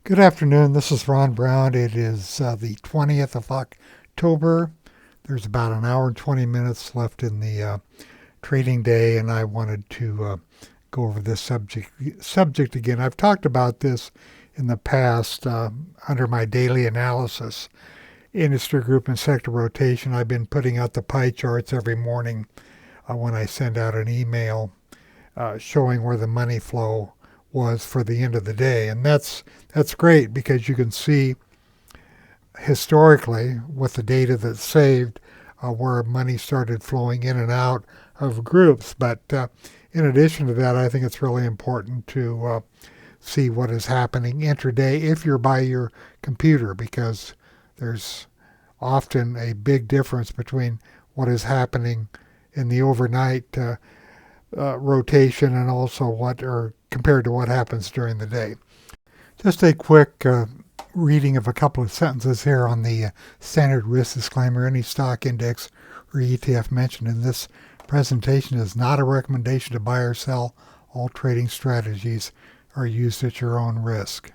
Good afternoon. This is Ron Brown. It is the 20th of October. There's about an hour and 20 minutes left in the trading day, and I wanted to go over this subject again. I've talked about this in the past under my daily analysis, industry group and sector rotation. I've been putting out the pie charts every morning when I send out an email showing where the money flow was for the end of the day, and that's great because you can see historically with the data that's saved where money started flowing in and out of groups. But in addition to that, I think it's really important to see what is happening intraday if you're by your computer, because there's often a big difference between what is happening in the overnight rotation and also what, or compared to what happens during the day. Just a quick reading of a couple of sentences here on the standard risk disclaimer. Any stock index or ETF mentioned in this presentation is not a recommendation to buy or sell. All trading strategies are used at your own risk.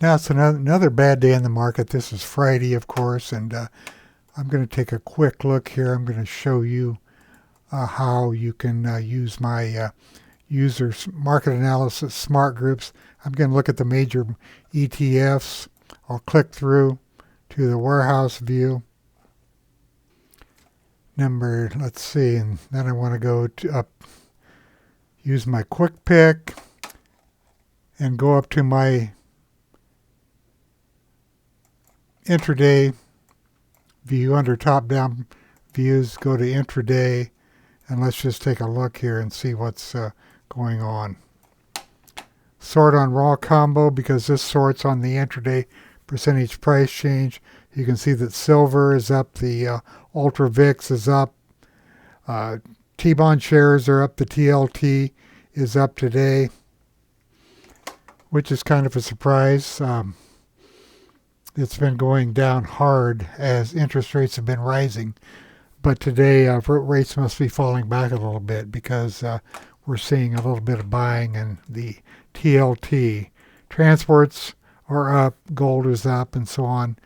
Now it's another bad day in the market. This is Friday, of course, and I'm going to take a quick look here. I'm going to show you how you can use my user market analysis smart groups. I'm going to look at the major ETFs. I'll click through to the warehouse view. Let's see, and then I want to go to use my quick pick and go up to my intraday view under top down views, go to intraday, and let's just take a look here and see what's going on. Sort on raw combo, because this sorts on the intraday percentage price change. You can see that silver is up, the Ultra VIX is up, T-bond shares are up, the TLT is up today, which is kind of a surprise. It's been going down hard as interest rates have been rising, but today rates must be falling back a little bit because we're seeing a little bit of buying in the TLT. Transports are up, gold is up, and so on.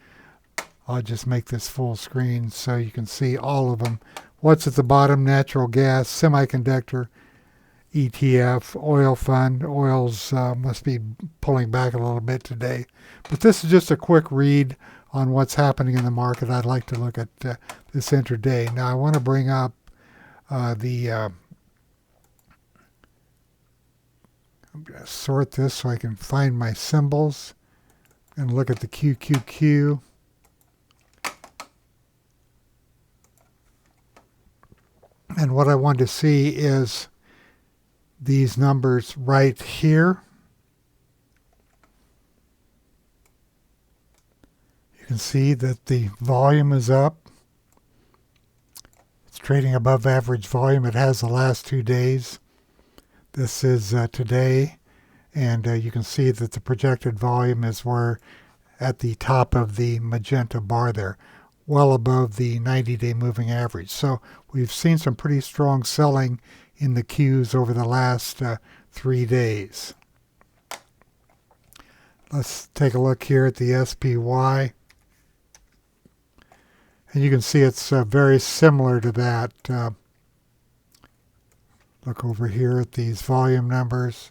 I'll just make this full screen so you can see all of them. What's at the bottom? Natural gas, semiconductor, ETF, oil fund. Oils must be pulling back a little bit today. But this is just a quick read on what's happening in the market. I'd like to look at this intraday. Now I want to bring up I'm going to sort this so I can find my symbols and look at the QQQ. And what I want to see is these numbers right here. You can see that the volume is up. It's trading above average volume. It has the last 2 days. This is today, and you can see that the projected volume is where at the top of the magenta bar there, well above the 90-day moving average. So we've seen some pretty strong selling in the Qs over the last 3 days. Let's take a look here at the SPY. And you can see it's very similar to that. Look over here at these volume numbers.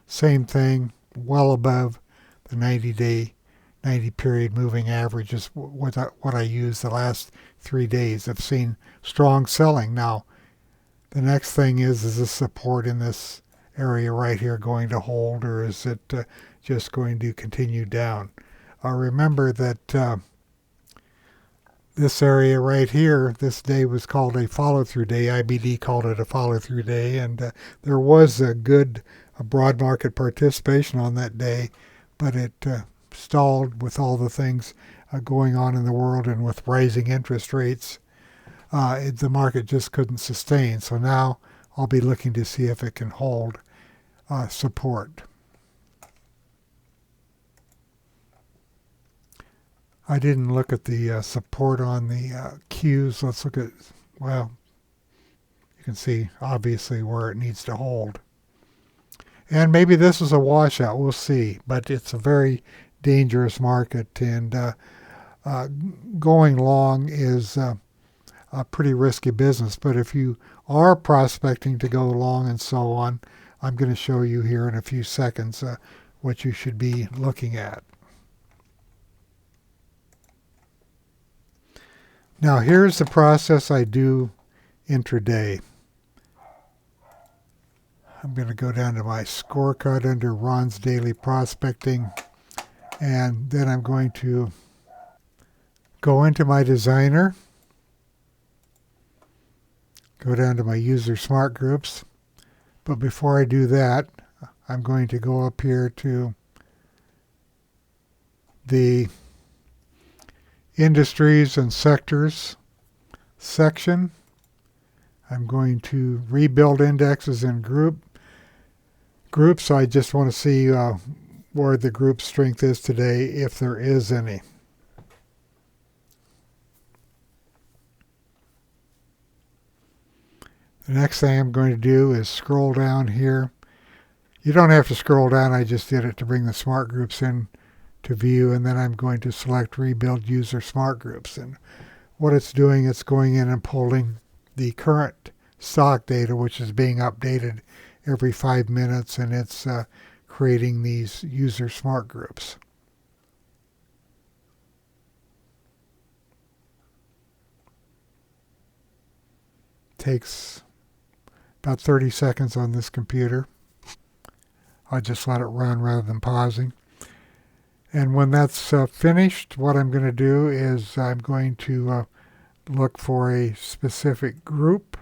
Same thing, well above the 90-day, 90-period moving average is what I used the last 3 days. I've seen strong selling. Now, the next thing is this support in this area right here going to hold, or is it just going to continue down? Remember that this area right here, this day was called a follow-through day. IBD called it a follow-through day, and there was a good broad market participation on that day, but it stalled with all the things going on in the world, and with rising interest rates, the market just couldn't sustain. So now I'll be looking to see if it can hold support. I didn't look at the support on the Qs. Let's look at, well, you can see obviously where it needs to hold. And maybe this is a washout. We'll see. But it's a very dangerous market, and uh, going long is a pretty risky business. But if you are prospecting to go long and so on, I'm going to show you here in a few seconds what you should be looking at. Now here's the process I do intraday. I'm going to go down to my scorecard under Ron's Daily Prospecting, and then I'm going to go into my designer, go down to my user smart groups. But before I do that, I'm going to go up here to the industries and sectors section. I'm going to rebuild indexes in groups. So I just want to see where the group strength is today, if there is any. The next thing I'm going to do is scroll down here. You don't have to scroll down. I just did it to bring the smart groups in to view, and then I'm going to select Rebuild User Smart Groups. And what it's doing, it's going in and pulling the current stock data, which is being updated every 5 minutes, and it's creating these user smart groups. Takes about 30 seconds on this computer. I'll just let it run rather than pausing. And when that's finished, what I'm going to do is I'm going to look for a specific group.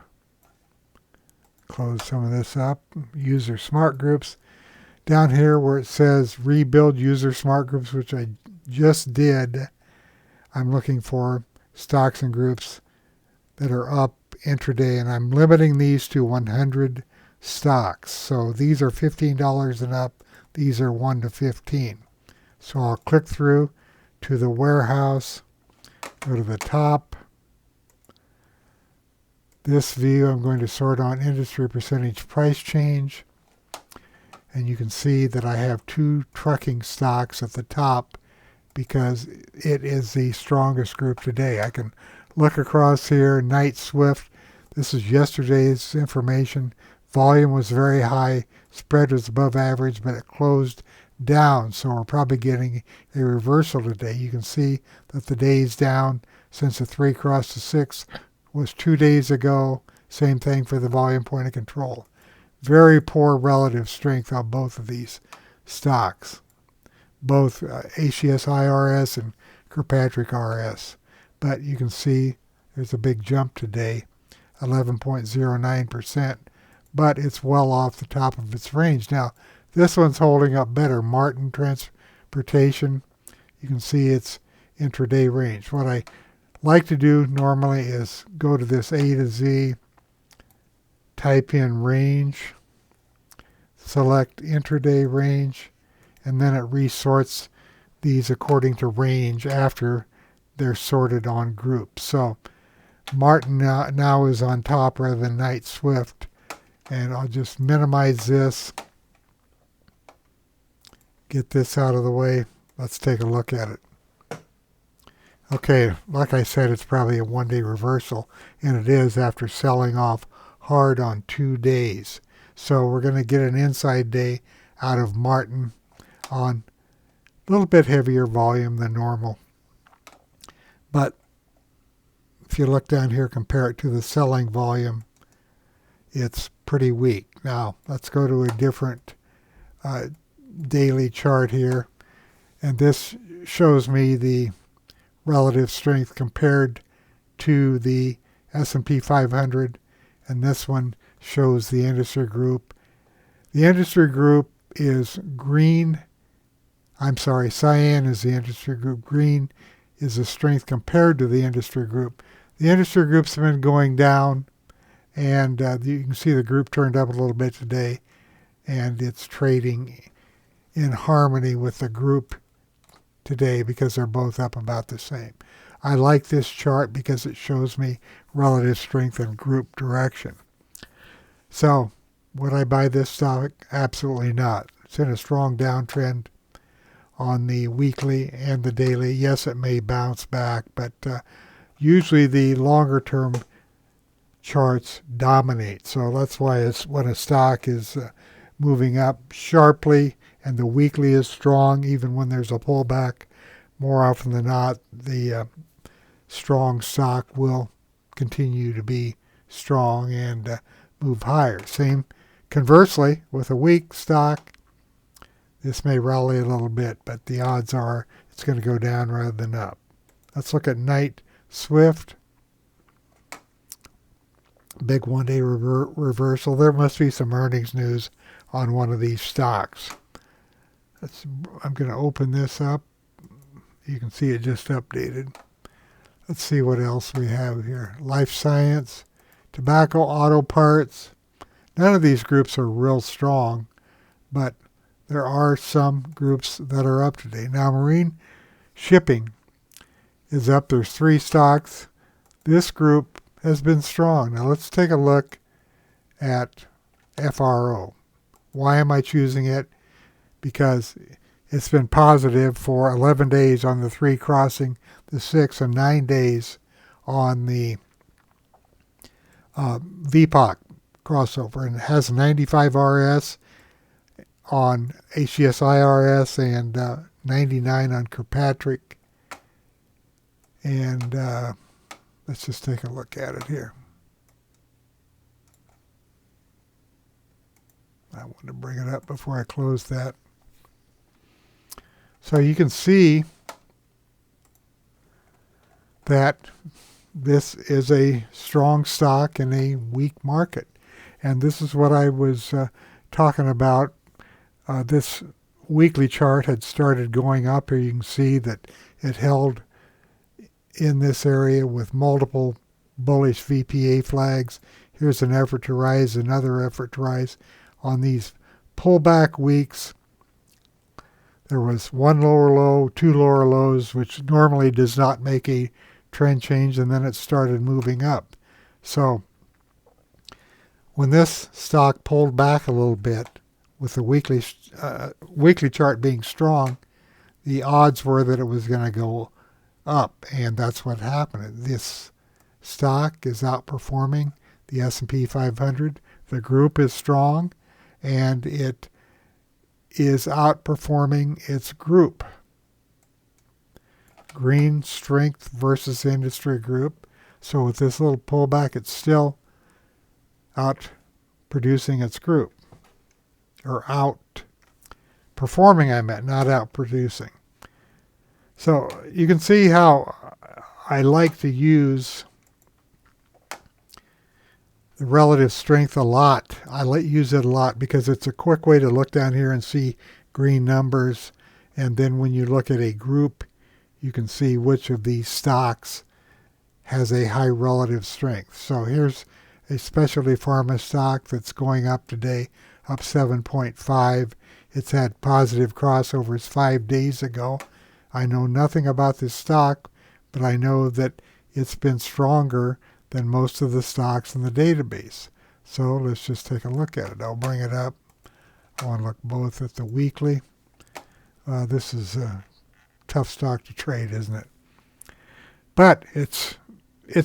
Close some of this up. User smart groups. Down here where it says rebuild user smart groups, which I just did, I'm looking for stocks and groups that are up intraday, and I'm limiting these to 100 stocks. So these are $15 and up. These are 1 to 15. So I'll click through to the warehouse, go to the top. This view, I'm going to sort on industry percentage price change. And you can see that I have 2 trucking stocks at the top because it is the strongest group today. I can look across here, Knight Swift. This is yesterday's information. Volume was very high. Spread was above average, but it closed down. So we're probably getting a reversal today. You can see that the days down since the 3 crossed the 6 was 2 days ago. Same thing for the volume point of control. Very poor relative strength on both of these stocks. Both ACS IRS and Kirkpatrick RS. But you can see there's a big jump today, 11.09%, but it's well off the top of its range. Now, this one's holding up better. Martin Transportation, you can see its intraday range. What I like to do normally is go to this A to Z, type in range, select intraday range, and then it resorts these according to range after they're sorted on groups. So Martin now is on top rather than Knight Swift. And I'll just minimize this. Get this out of the way. Let's take a look at it. Okay, like I said, it's probably a 1-day reversal. And it is after selling off hard on 2 days. So we're going to get an inside day out of Martin on a little bit heavier volume than normal. But if you look down here, compare it to the selling volume, it's pretty weak. Now, let's go to a different daily chart here. And this shows me the relative strength compared to the S&P 500. And this one shows the industry group. The industry group is green. I'm sorry, cyan is the industry group. Green is the strength compared to the industry group. The industry groups have been going down, and you can see the group turned up a little bit today, and it's trading in harmony with the group today because they're both up about the same. I like this chart because it shows me relative strength and group direction. So Would I buy this stock? Absolutely not. It's in a strong downtrend on the weekly and the daily. Yes, it may bounce back, but usually the longer term charts dominate. So that's why it's when a stock is moving up sharply and the weekly is strong, even when there's a pullback, more often than not, the strong stock will continue to be strong and move higher. Same conversely with a weak stock. This may rally a little bit, but the odds are it's going to go down rather than up. Let's look at Knight Swift. Big one-day reversal. There must be some earnings news on one of these stocks. I'm going to open this up. You can see it just updated. Let's see what else we have here. Life science, tobacco, auto parts. None of these groups are real strong, but there are some groups that are up today. Now, marine shipping is up. There's 3 stocks. This group has been strong. Now, let's take a look at FRO. Why am I choosing it? Because it's been positive for 11 days on the 3 crossing the 6 and 9 days on the VPOC crossover, and it has 95 RS on HCSI RS and 99 on Kirkpatrick. And let's just take a look at it here. I want to bring it up before I close that. So you can see that this is a strong stock in a weak market. And this is what I was talking about. This weekly chart had started going up here. You can see that it held in this area with multiple bullish VPA flags. Here's an effort to rise, another effort to rise. On these pullback weeks, there was 1 lower low, 2 lower lows, which normally does not make a trend change, and then it started moving up. So when this stock pulled back a little bit, with the weekly chart being strong, the odds were that it was going to go up, and that's what happened. This stock is outperforming the S&P 500. The group is strong, and it is outperforming its group. Green strength versus industry group. So with this little pullback, it's still outproducing its group. Or outperforming, I meant, not outproducing. So you can see how I like to use the relative strength a lot. Use it a lot because it's a quick way to look down here and see green numbers. And then when you look at a group, you can see which of these stocks has a high relative strength. So here's a specialty pharma stock that's going up today, up 7.5. It's had positive crossovers 5 days ago. I know nothing about this stock, but I know that it's been stronger than most of the stocks in the database. So let's just take a look at it. I'll bring it up. I want to look both at the weekly. This is a tough stock to trade, isn't it? But it's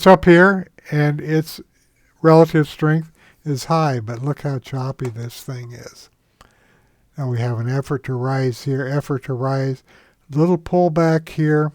up here, and its relative strength is high, but look how choppy this thing is. Now we have an effort to rise here, effort to rise, little pullback here.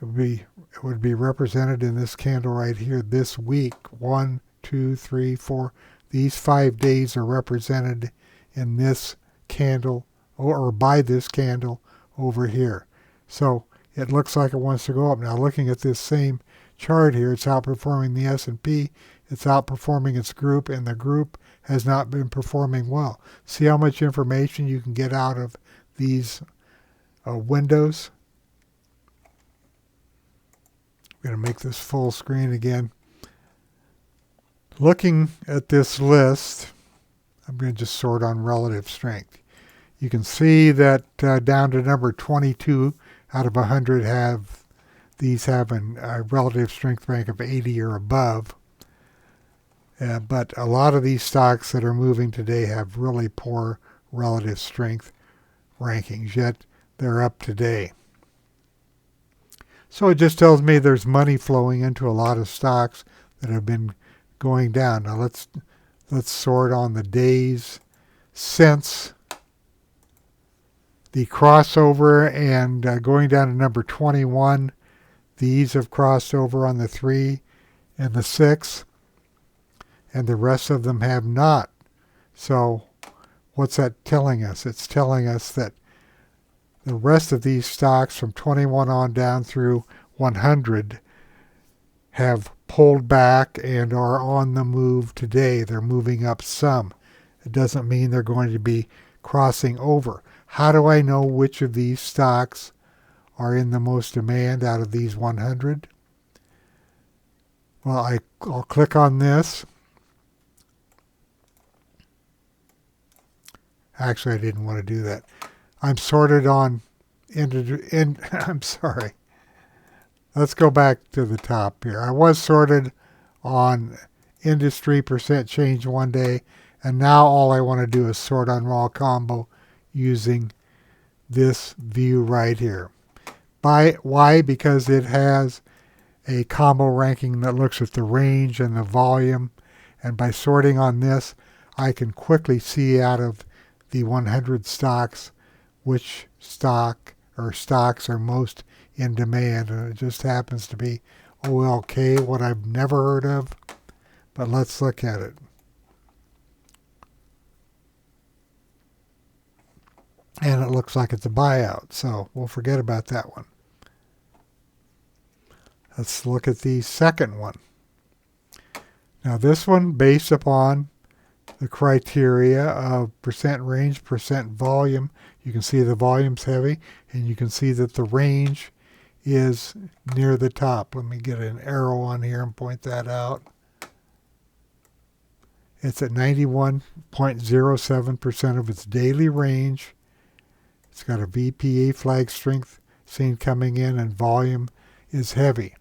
It would be represented in this candle right here this week. 1, 2, 3, 4. These 5 days are represented in this candle or by this candle over here. So it looks like it wants to go up. Now looking at this same chart here, it's outperforming the S&P. It's outperforming its group, and the group has not been performing well. See how much information you can get out of these windows? I'm going to make this full screen again. Looking at this list, I'm going to just sort on relative strength. You can see that down to number 22 out of 100 have a relative strength rank of 80 or above. But a lot of these stocks that are moving today have really poor relative strength rankings, yet they're up today. So it just tells me there's money flowing into a lot of stocks that have been going down. Now let's sort on the days since the crossover and going down to number 21. These have crossed over on the 3 and the 6, and the rest of them have not. So what's that telling us? It's telling us that the rest of these stocks from 21 on down through 100 have pulled back and are on the move today. They're moving up some. It doesn't mean they're going to be crossing over. How do I know which of these stocks are in the most demand out of these 100? Well, I'll click on this. Actually, I didn't want to do that. I'm sorted on I'm sorry. Let's go back to the top here. I was sorted on industry percent change one day, and now all I want to do is sort on raw combo using this view right here. Why? Because it has a combo ranking that looks at the range and the volume, and by sorting on this, I can quickly see out of the 100 stocks which stock or stocks are most in demand, and it just happens to be OLK, what I've never heard of, but let's look at it. And it looks like it's a buyout, so we'll forget about that one. Let's look at the second one. Now this one, based upon the criteria of percent range, percent volume, you can see the volume's heavy, and you can see that the range is near the top. Let me get an arrow on here and point that out. It's at 91.07% of its daily range. It's got a VPA flag strength seen coming in, and volume is heavy.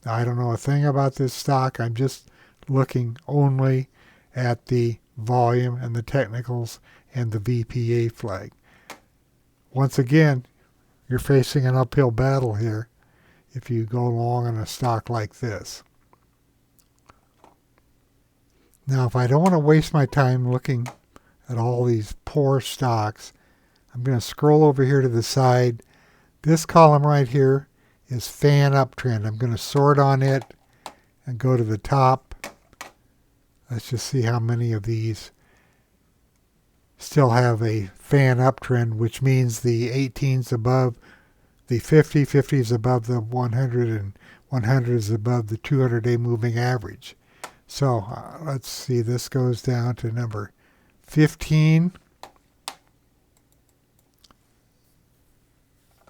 Now, I don't know a thing about this stock. I'm just looking only at the volume and the technicals and the VPA flag. Once again, you're facing an uphill battle here if you go long on a stock like this. Now, if I don't want to waste my time looking at all these poor stocks, I'm going to scroll over here to the side. This column right here is fan uptrend. I'm going to sort on it and go to the top. Let's just see how many of these still have a fan uptrend, which means the 18's above the 50, 50 is above the 100, and 100 is above the 200-day moving average. So let's see, this goes down to number 15.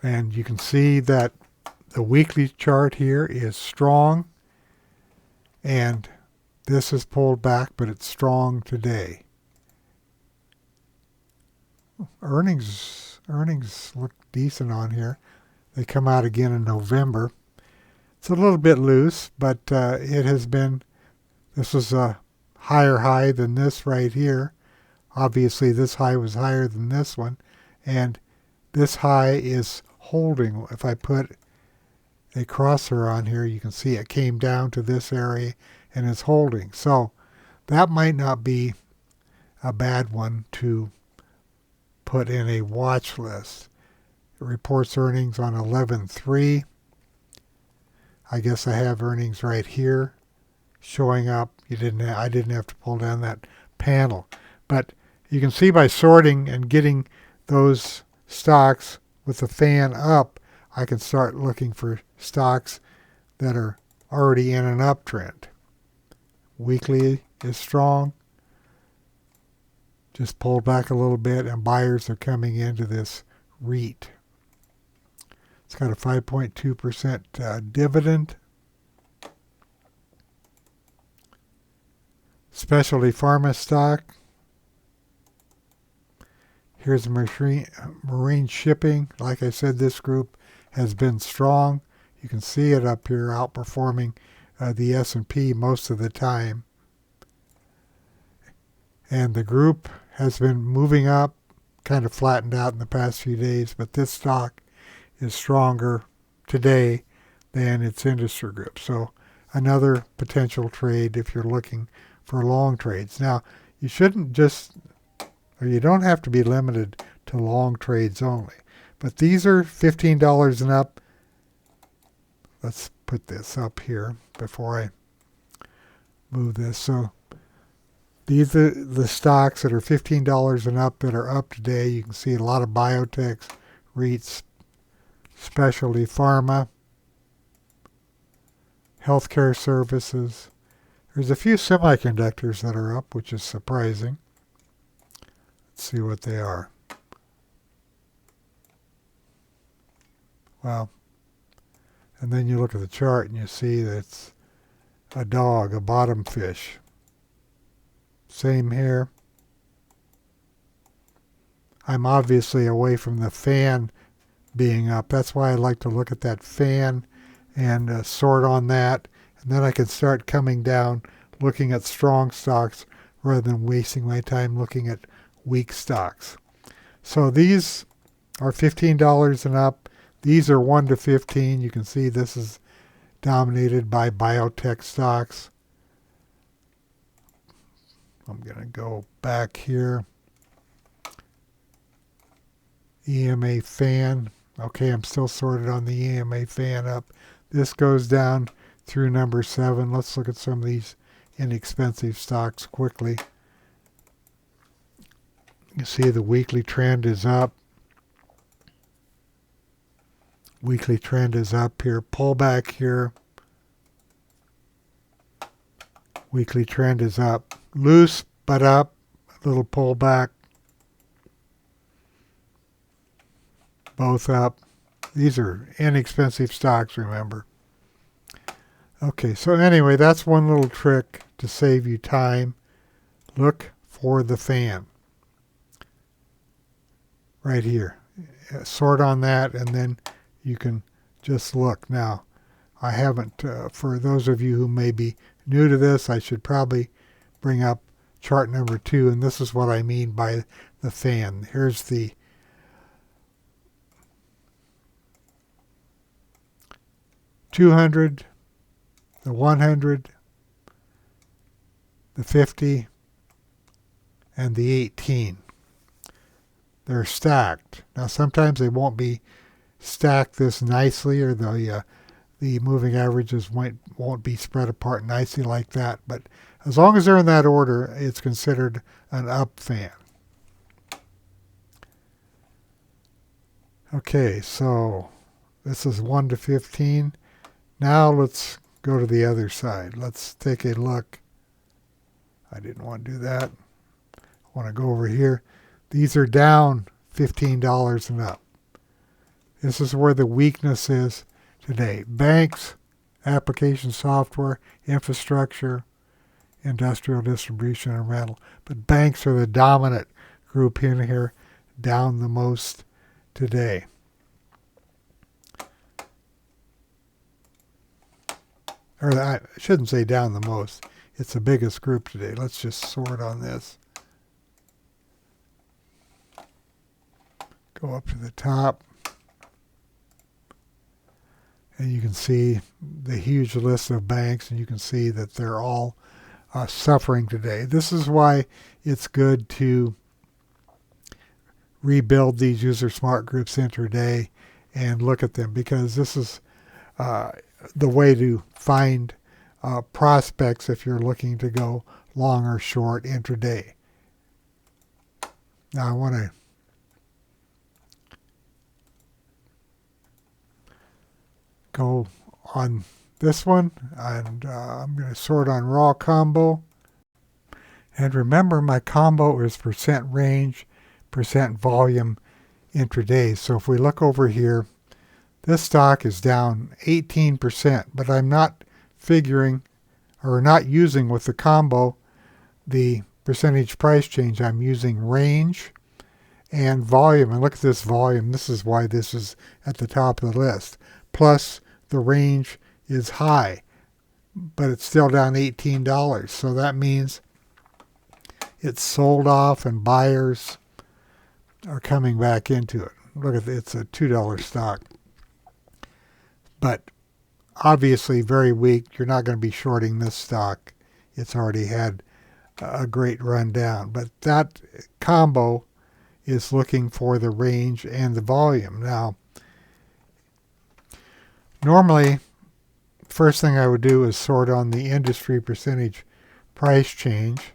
And you can see that the weekly chart here is strong, and this is pulled back, but it's strong today. Earnings look decent on here. They come out again in November. It's a little bit loose, but it has been, this was a higher high than this right here. Obviously, this high was higher than this one, and this high is holding. If I put a crosser on here, you can see it came down to this area and is holding. So that might not be a bad one to put in a watch list. It reports earnings on 11/3. I guess I have earnings right here showing up. I didn't have to pull down that panel. But you can see by sorting and getting those stocks with the fan up, I can start looking for stocks that are already in an uptrend. Weekly is strong. Just pulled back a little bit, and buyers are coming into this REIT. It's got a 5.2% dividend. Specialty pharma stock. Here's marine shipping. Like I said, this group has been strong. You can see it up here outperforming the S&P most of the time. And the group has been moving up, kind of flattened out in the past few days, but this stock is stronger today than its industry group. So another potential trade if you're looking for long trades. Now, you shouldn't just, or you don't have to be limited to long trades only. But these are $15 and up. Let's put this up here before I move this. So these are the stocks that are $15 and up that are up today. You can see a lot of biotechs, REITs, specialty pharma, healthcare services. There's a few semiconductors that are up, which is surprising. Let's see what they are. Wow. And then you look at the chart and you see that it's a dog, a bottom fish. Same here. I'm obviously away from the fan being up. That's why I like to look at that fan and sort on that. And then I can start coming down looking at strong stocks rather than wasting my time looking at weak stocks. So these are $15 and up. These are 1 to 15. You can see this is dominated by biotech stocks. I'm going to go back here. EMA fan. Okay, I'm still sorted on the EMA fan up. This goes down through number 7. Let's look at some of these inexpensive stocks quickly. You see the weekly trend is up. Weekly trend is up here. Pullback here. Weekly trend is up. Loose but up. A little pullback. Both up. These are inexpensive stocks, remember. Okay, so anyway, that's one little trick to save you time. Look for the fan. Right here. Sort on that, and then you can just look. Now, I haven't, for those of you who may be new to this, I should probably bring up chart number 2, and this is what I mean by the fan. Here's the $200, the $100, the $50, and the $18. They're stacked. Now sometimes they won't be stacked this nicely, or the moving averages won't be spread apart nicely like that. But as long as they're in that order, it's considered an up fan. Okay, so this is 1 to 15. Now let's go to the other side. Let's take a look. I didn't want to do that. I want to go over here. These are down $15 and up. This is where the weakness is today. Banks, application software, infrastructure, industrial distribution, and rental. But banks are the dominant group in here, down the most today. Or I shouldn't say down the most. It's the biggest group today. Let's just sort on this. Go up to the top. And you can see the huge list of banks, and you can see that they're all suffering today. This is why it's good to rebuild these user smart groups intraday and look at them, because this is the way to find prospects if you're looking to go long or short intraday. Now I want to go on this one, and I'm going to sort on raw combo. And remember, my combo is percent range, percent volume intraday. So if we look over here, this stock is down 18%, but I'm not figuring or not using with the combo the percentage price change. I'm using range and volume. And look at this volume. This is why this is at the top of the list. Plus the range is high, but it's still down $18. So that means it's sold off and buyers are coming back into it. Look at it, it's a $2 stock. But obviously very weak. You're not going to be shorting this stock. It's already had a great run down. But that combo is looking for the range and the volume. Now, normally, first thing I would do is sort on the industry percentage price change.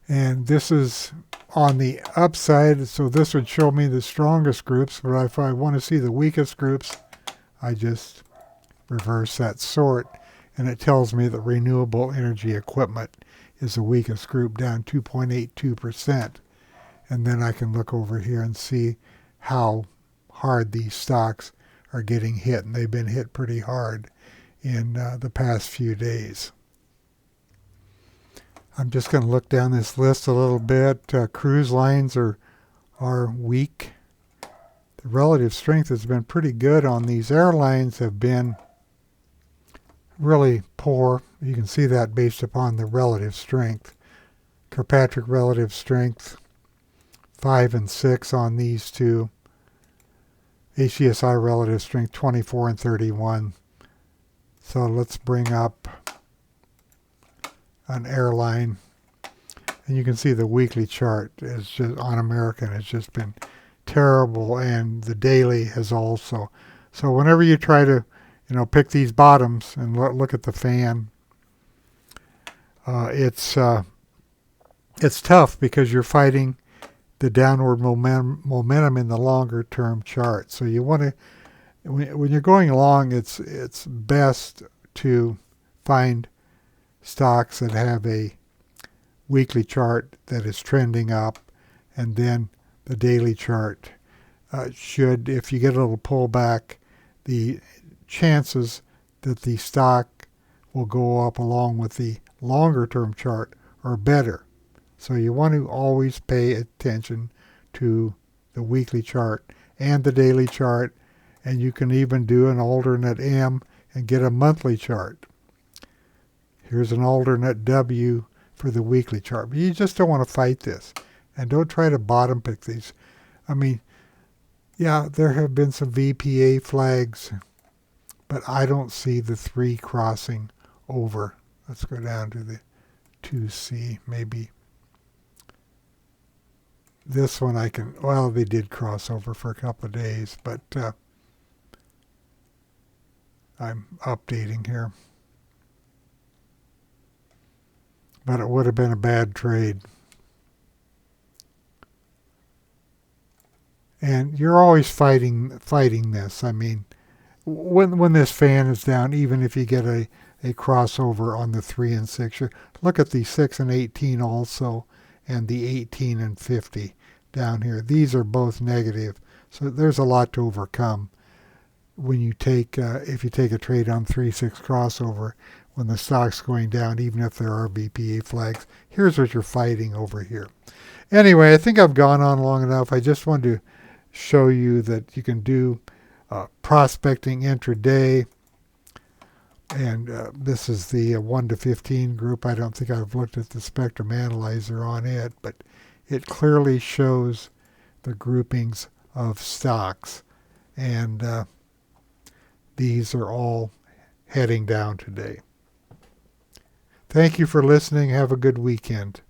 And this is on the upside, so this would show me the strongest groups. But if I want to see the weakest groups, I just reverse that sort, and it tells me that renewable energy equipment is the weakest group, down 2.82%. And then I can look over here and see how hard these stocks are getting hit, and they've been hit pretty hard in the past few days. I'm just going to look down this list a little bit. Cruise lines are weak. The relative strength has been pretty good on these. Airlines have been really poor. You can see that based upon the relative strength. Kirkpatrick relative strength, 5 and 6 on these two. HCSI relative strength, 24 and 31. So let's bring up an airline, and you can see the weekly chart is just on American. It's just been terrible, and the daily has also. So whenever you try to, pick these bottoms and look at the fan, it's tough because you're fighting the downward momentum in the longer term chart. So you want to, when you're going along, it's best to find stocks that have a weekly chart that is trending up, and then the daily chart should, if you get a little pullback, the chances that the stock will go up along with the longer term chart are better. So you want to always pay attention to the weekly chart and the daily chart, and you can even do an alternate M and get a monthly chart. Here's an alternate W for the weekly chart. But you just don't want to fight this. And don't try to bottom pick these. I mean, yeah, there have been some VPA flags, but I don't see the 3 crossing over. Let's go down to the 2C, maybe. This one I can, well, they did cross over for a couple of days, but I'm updating here. But it would have been a bad trade. And you're always fighting this. I mean, when this fan is down, even if you get a crossover on the 3 and 6, look at the 6 and 18 also, and the 18 and 50 down here. These are both negative, so there's a lot to overcome when you take if you take a trade on 3-6 crossover when the stock's going down, even if there are BPA flags. Here's what you're fighting over here. Anyway, I think I've gone on long enough. I just wanted to show you that you can do prospecting intraday, and this is the 1 to 15 group. I don't think I've looked at the spectrum analyzer on it, but it clearly shows the groupings of stocks, and these are all heading down today. Thank you for listening. Have a good weekend.